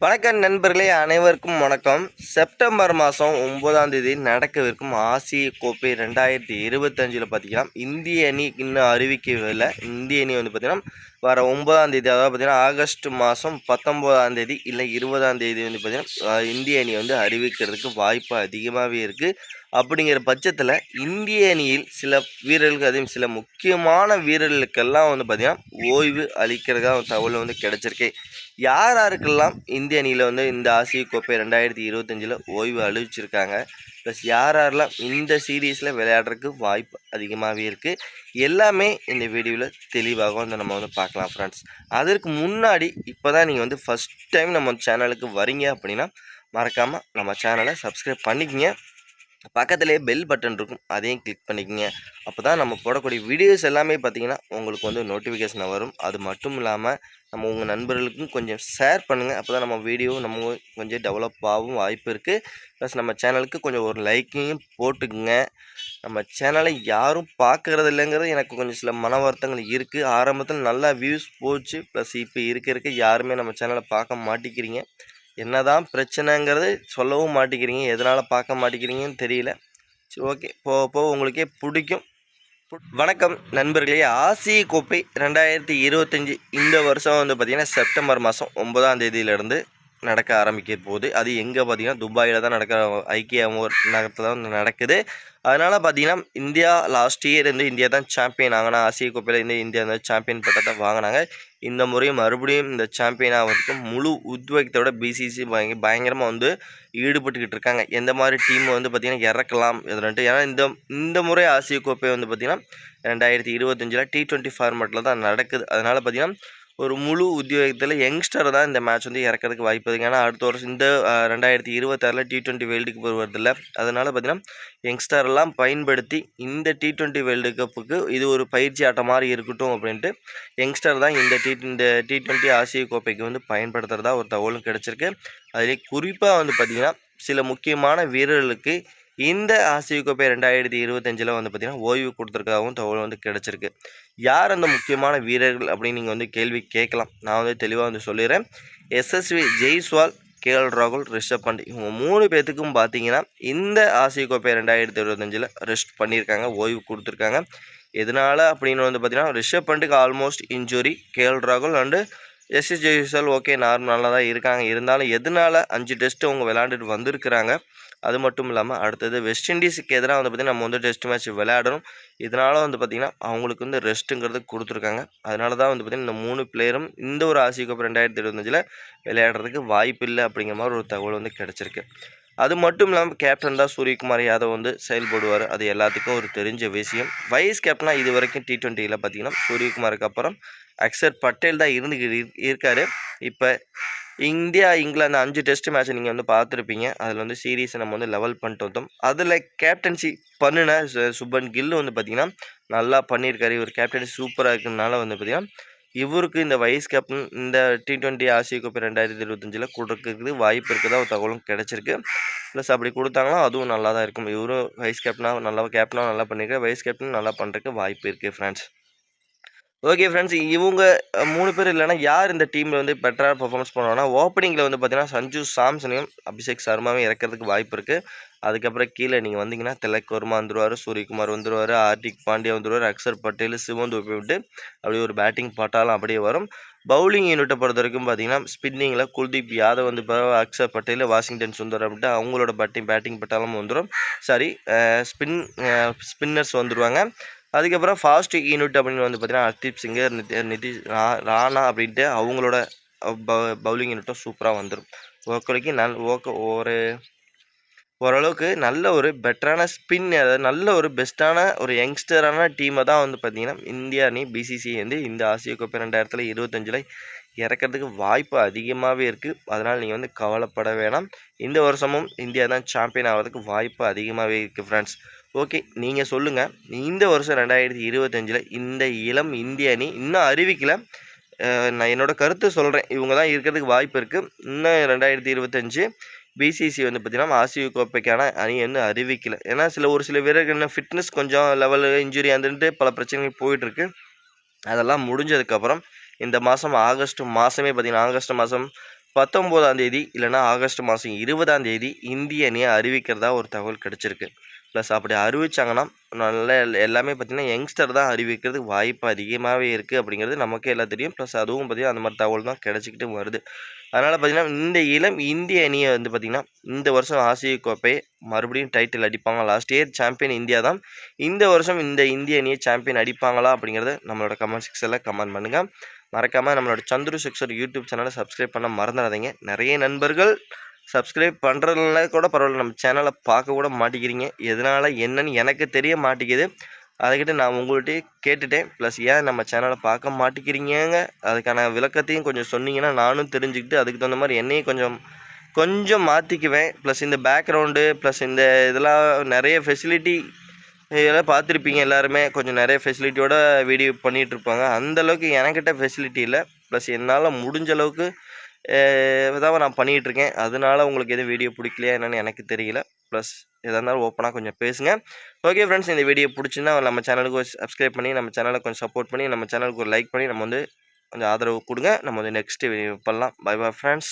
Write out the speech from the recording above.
வணக்கம் நண்பர்களே, அனைவருக்கும் வணக்கம். செப்டம்பர் மாதம் 9ஆம் தேதி நடக்கவிருக்கும் ஆசிய கோப்பை 2025 பார்த்தீங்கன்னா இந்திய அணி இன்னும் அறிவிக்கவில்லை. இந்திய அணி பார்த்தீங்கன்னா வர 9ஆம் தேதி, அதாவது பார்த்தீங்கன்னா ஆகஸ்ட் மாதம் 19ஆம் தேதி இல்லை 20ஆம் தேதி பார்த்தீங்கன்னா இந்திய அணி அறிவிக்கிறதுக்கு வாய்ப்பு அதிகமாகவே இருக்குது. அப்படிங்கிற பட்சத்தில் இந்திய அணியில் சில வீரர்களுக்கு, அதையும் சில முக்கியமான வீரர்களுக்கெல்லாம் பார்த்தீங்கன்னா ஓய்வு அளிக்கிறதுக்காக தகவல் கிடைச்சிருக்கு. யாருக்கெல்லாம் இந்திய அணியில் இந்த ஆசிய கோப்பை 2025 ஓய்வு அளிச்சிருக்காங்க, ப்ளஸ் யாரெல்லாம் இந்த சீரீஸில் விளையாடுறதுக்கு வாய்ப்பு அதிகமாகவே இருக்குது, எல்லாமே இந்த வீடியோவில் தெளிவாக நம்ம பார்க்கலாம் ஃப்ரெண்ட்ஸ். அதற்கு முன்னாடி இப்போ தான் நீங்கள் ஃபஸ்ட் டைம் நம்ம சேனலுக்கு வரீங்க அப்படின்னா மறக்காமல் நம்ம சேனலை சப்ஸ்கிரைப் பண்ணிக்கங்க. பக்கத்துலேயே பெல் பட்டன் இருக்கும், அதையும் கிளிக் பண்ணிக்கோங்க. அப்போ தான் நம்ம போடக்கூடிய வீடியோஸ் எல்லாமே பார்த்திங்கன்னா உங்களுக்கு நோட்டிஃபிகேஷன் வரும். அது மட்டும் இல்லாமல் நம்ம உங்கள் நண்பர்களுக்கும் கொஞ்சம் ஷேர் பண்ணுங்கள். அப்போ தான் நம்ம வீடியோ நம்ம கொஞ்சம் டெவலப் ஆகும் வாய்ப்பு இருக்குது. ப்ளஸ் நம்ம சேனலுக்கு கொஞ்சம் ஒரு லைக்கையும் போட்டுக்குங்க. நம்ம சேனலை யாரும் பார்க்குறது இல்லைங்கிறது எனக்கு கொஞ்சம் சில மன வருத்தங்கள் இருக்குது. ஆரம்பத்தில் நல்லா வியூஸ் போச்சு, ப்ளஸ் இப்போ இருக்க யாருமே நம்ம சேனலை பார்க்க மாட்டேங்கிறீங்க. என்னதான் பிரச்சனைங்கிறது சொல்லவும் மாட்டேங்கிறீங்க, எதனால் பார்க்க மாட்டேங்கிறீங்கன்னு தெரியல. சரி, ஓகே, போக உங்களுக்கே பிடிக்கும். வணக்கம் நண்பர்களே, ஆசிய கோப்பை 2025 இந்த வருஷம் பார்த்திங்கன்னா செப்டம்பர் மாதம் 9ஆம் தேதியிலேருந்து நடக்க ஆரம்பிக்க போகுது. அது எங்கே பார்த்திங்கன்னா துபாயில் தான் ஐக்கிய நகரத்தில் தான் நடக்குது. அதனால் பார்த்திங்கன்னா இந்தியா லாஸ்ட் இயர் இந்தியா தான் சாம்பியன் ஆகினா, ஆசிய கோப்பையில் இந்தியா சாம்பியன் பட்டத்தை வாங்கினாங்க. இந்த முறையும் மறுபடியும் இந்த சாம்பியன் ஆகிறதுக்கு முழு உத்வேகத்தோட பிசிசி பயங்கரமாக ஈடுபட்டுக்கிட்டு இருக்காங்க. எந்த மாதிரி டீம் பார்த்திங்கன்னா இறக்கலாம் எதுன்ட்டு. ஏன்னா இந்த முறை ஆசிய கோப்பை பார்த்திங்கன்னா 2025 T20 ஃபார்மேட்டில் தான் நடக்குது. அதனால் பார்த்திங்கன்னா ஒரு முழு உத்தியோகத்தில் யங்ஸ்டர் தான் இந்த மேட்ச் இறக்கிறதுக்கு வாய்ப்பு இருக்குது. ஏன்னா அடுத்த வருஷம் இந்த 2026 T20 வேர்ல்டு கப் வருவதில்லை. அதனால் பார்த்திங்கன்னா யங்ஸ்டர்லாம் பயன்படுத்தி இந்த T20 வேர்ல்டு கப்புக்கு இது ஒரு பயிற்சி ஆட்டம் மாதிரி இருக்கட்டும் அப்படின்ட்டு யங்ஸ்டர் தான் இந்த T20 ஆசிய கோப்பைக்கு பயன்படுத்துகிறதா ஒரு தகவலும் கிடச்சிருக்கு. அதிலே குறிப்பாக பார்த்திங்கன்னா சில முக்கியமான வீரர்களுக்கு இந்த ஆசிய கோப்பை 2025 பார்த்திங்கன்னா ஓய்வு கொடுத்துருக்காகவும் தகவல் கிடச்சிருக்கு. யார் அந்த முக்கியமான வீரர்கள் அப்படின்னு நீங்கள் கேள்வி கேட்கலாம். நான் தெளிவாக சொல்லிடுறேன். எஸ்எஸ்வி ஜெய்ஸ்வால், கேஎல் ராகுல், ரிஷப் பண்ட், இவங்க 3 பேர்த்துக்கும் பார்த்தீங்கன்னா இந்த ஆசிய கோப்பை 2025 ரெஸ்ட் பண்ணியிருக்காங்க, ஓய்வு கொடுத்துருக்காங்க. எதனால் அப்படின்னு பார்த்தீங்கன்னா ரிஷப் பண்ட்டுக்கு ஆல்மோஸ்ட் இன்ஜுரி, கேஎல் ராகுல் அண்டு எஸ்எஸ்வி ஜெய்ஸ்வால் ஓகே நார்மலாக தான் இருக்காங்க. இருந்தாலும் எதனால் 5 டெஸ்ட்டு அவங்க விளையாண்டுட்டு வந்திருக்கிறாங்க. அது மட்டும் இல்லாமல் அடுத்தது வெஸ்ட் இண்டீஸுக்கு எதிராக பார்த்திங்கன்னா நம்ம டெஸ்ட் மேட்ச் விளையாடணும். இதனால் பார்த்திங்கன்னா அவங்களுக்கு ரெஸ்ட்டுங்கிறது கொடுத்துருக்காங்க. அதனால தான் பார்த்திங்கன்னா இந்த 3 பிளேயரும் இந்த ஒரு ஆசிய கோப்பை 2025 விளையாடுறதுக்கு வாய்ப்பு இல்லை அப்படிங்கிற மாதிரி ஒரு தகவல் கிடச்சிருக்கு. அது மட்டும் இல்லாமல் கேப்டன் தான் சூரியகுமார் யாதவ் செயல்படுவார். அது எல்லாத்துக்கும் ஒரு தெரிஞ்ச விஷயம். வைஸ் கேப்டனாக இது வரைக்கும் T20 பார்த்திங்கன்னா சூரியகுமாருக்கு அப்புறம் அக்ஷர் பட்டேல் தான் இருக்கார். இப்போ இந்தியா இங்கிலாந்து 5 டெஸ்ட் மேட்ச் நீங்கள் பார்த்துருப்பீங்க. அதில் சீரீஸை நம்ம லெவல் பண்ணிட்டு வந்தோம். அதில் கேப்டன்சி பண்ணின சுப்மன் கில் பார்த்திங்கன்னா நல்லா பண்ணியிருக்காரு. இவர் கேப்டன்சி சூப்பராக இருக்கிறதுனால பார்த்திங்கன்னா இவருக்கு இந்த வைஸ் கேப்டன் இந்த T20 ஆசிய கோப்பை 2025 கொடுக்கறதுக்கு வாய்ப்பு இருக்குதா ஒரு தகவலும் கிடச்சிருக்கு. ப்ளஸ் அப்படி கொடுத்தாங்கன்னா அதுவும் நல்லா தான் இருக்கும். இவரும் வைஸ் கேப்டனாக நல்லா பண்ணியிருக்காரு. வைஸ் கேப்டன் நல்லா பண்ணுறதுக்கு வாய்ப்பு இருக்குது ஃப்ரெண்ட்ஸ். ஓகே ஃப்ரெண்ட்ஸ், இவங்க 3 பேர் இல்லைனா யார் இந்த டீமில் பெட்டராக பர்ஃபார்மன்ஸ் பண்ணுவாங்கன்னா ஓப்பனிங்கில் பார்த்தீங்கன்னா சஞ்சு சாம்சனையும் அபிஷேக் சர்மாவையும் இறக்கிறதுக்கு வாய்ப்பு இருக்குது. அதுக்கப்புறம் கீழே நீங்கள் வந்தீங்கன்னா திலக் வர்மா வந்துடுவார், சூரியகுமார் வந்துடுவார், ஹார்திக் பாண்டியா வந்துடுவார், அக்ஷர் பட்டேல், சிவன் துபே விட்டு அப்படியே ஒரு பேட்டிங் பாட்டாலும் அப்படியே வரும். பவுலிங் யூனிட்டை பொறுத்த வரைக்கும் பார்த்தீங்கன்னா ஸ்பின்னிங்கில் குல்தீப் யாதவ் இப்போ அக்ஷர் பட்டேல், வாஷிங்டன் சுந்தர் அப்படின்ட்டு அவங்களோட பேட்டிங் பட்டாலும் வந்துடும். ஸ்பின்னர்ஸ் வந்துடுவாங்க. அதுக்கப்புறம் ஃபாஸ்ட் யூனிட் அப்படின்னு பார்த்தீங்கன்னா ஹர்தீப் சிங்கு, நிதிஷ் ராணா அப்படின்ட்டு அவங்களோட பவுலிங் யூனிட்டும் சூப்பராக வந்துடும். ஓரளவுக்கு நல்ல ஒரு பெட்டரான ஸ்பின், அதாவது நல்ல ஒரு பெஸ்ட்டான ஒரு யங்ஸ்டரான டீமை தான் பார்த்தீங்கன்னா இந்தியா அணி பிசிசி இந்த ஆசிய கோப்பை 2025 இறக்கிறதுக்கு வாய்ப்பு அதிகமாகவே இருக்குது. அதனால் நீங்கள் கவலைப்பட வேணாம். இந்த வருஷமும் இந்தியா தான் சாம்பியன் ஆகிறதுக்கு வாய்ப்பு அதிகமாகவே இருக்குது ஃப்ரெண்ட்ஸ். ஓகே, நீங்கள் சொல்லுங்கள், இந்த வருஷம் 2025 இந்த இளம் இந்திய அணி இன்னும் அறிவிக்கலை. நான் என்னோடய கருத்து சொல்கிறேன். இவங்க தான் இருக்கிறதுக்கு வாய்ப்பு இருக்குது. இன்னும் 2025 பிசிசி பார்த்திங்கன்னா ஆசிய கோப்பைக்கான அணி அறிவிக்கலை. ஏன்னா ஒரு சில வீரர்கள் இன்னும் ஃபிட்னஸ் கொஞ்சம் லெவலு இன்ஜுரி வந்துட்டு பல பிரச்சனைகள் போயிட்டுருக்கு. அதெல்லாம் முடிஞ்சதுக்கப்புறம் இந்த மாதம் ஆகஸ்ட் மாதமே பார்த்திங்கன்னா ஆகஸ்ட் மாதம் 19ஆம் தேதி இல்லைனா ஆகஸ்ட் மாதம் 20ஆம் தேதி இந்திய அணியை அறிவிக்கிறதா ஒரு தகவல் கிடச்சிருக்கு. ப்ளஸ் அப்படி அறிவிச்சாங்கன்னா நல்ல எல்லாமே பார்த்திங்கன்னா யங்ஸ்டர் தான் அறிவிக்கிறதுக்கு வாய்ப்பு அதிகமாகவே இருக்குது அப்படிங்கிறது நமக்கே எல்லாம் தெரியும். ப்ளஸ் அதுவும் பார்த்திங்கன்னா அந்த மாதிரி தகவல் தான் கிடச்சிக்கிட்டு வருது. அதனால் பார்த்திங்கன்னா இந்த இளம் இந்திய அணியை வந்து பார்த்திங்கன்னா இந்த வருஷம் ஆசிய கோப்பை மறுபடியும் டைட்டில் அடிப்பாங்க. லாஸ்ட் இயர் சாம்பியன் இந்தியா தான். இந்த வருஷம் இந்த இந்திய அணியை சாம்பியன் அடிப்பாங்களா அப்படிங்கிறத நம்மளோட கமெண்ட் செக்ஷனில் கமெண்ட் பண்ணுங்கள். மறக்காமல் நம்மளோட சந்துரு சிக்ஸர் யூடியூப் சேனலை சப்ஸ்கிரைப் பண்ண மறந்துடாதீங்க. நிறைய நண்பர்கள் சப்ஸ்கிரைப் பண்ணுறதுல கூட பரவாயில்ல, நம்ம சேனலை பார்க்க கூட மாட்டேங்கிறீங்க. எதனால் என்னன்னு எனக்கு தெரிய மாட்டேங்குது. அதுக்கிட்ட நான் உங்கள்கிட்ட கேட்டுட்டேன். ப்ளஸ் ஏன் நம்ம சேனலை பார்க்க மாட்டேங்கிறீங்க அதுக்கான விளக்கத்தையும் கொஞ்சம் சொன்னீங்கன்னா நானும் தெரிஞ்சுக்கிட்டு அதுக்கு தகுந்த மாதிரி என்னையும் கொஞ்சம் மாற்றிக்குவேன். ப்ளஸ் இந்த பேக்ரவுண்டு ப்ளஸ் இந்த இதெல்லாம் நிறைய ஃபெசிலிட்டி இதெல்லாம் பார்த்துருப்பீங்க எல்லாருமே. கொஞ்சம் நிறைய ஃபெசிலிட்டியோட வீடியோ பண்ணிகிட்ருப்பாங்க. அந்தளவுக்கு எனக்கிட்ட ஃபெசிலிட்டி இல்லை. ப்ளஸ் என்னால் முடிஞ்ச அளவுக்கு தான் நான் பண்ணிகிட்ருக்கேன். அதனால உங்களுக்கு எதுவும் வீடியோ பிடிக்கலையா என்னென்னு எனக்கு தெரியல. ப்ளஸ் எதாக இருந்தாலும் ஓப்பனாக கொஞ்சம் பேசுங்க. ஓகே ஃப்ரெண்ட்ஸ், இந்த வீடியோ பிடிச்சிருந்தா நம்ம சேனலுக்கு சப்ஸ்கிரைப் பண்ணி நம்ம சேனலை கொஞ்சம் சப்போர்ட் பண்ணி நம்ம சேனலுக்கு ஒரு லைக் பண்ணி நம்ம வந்து கொஞ்சம் ஆதரவு கொடுங்க. நம்ம வந்து நெக்ஸ்ட்டு வீடியோ பண்ணலாம். Bye bye friends.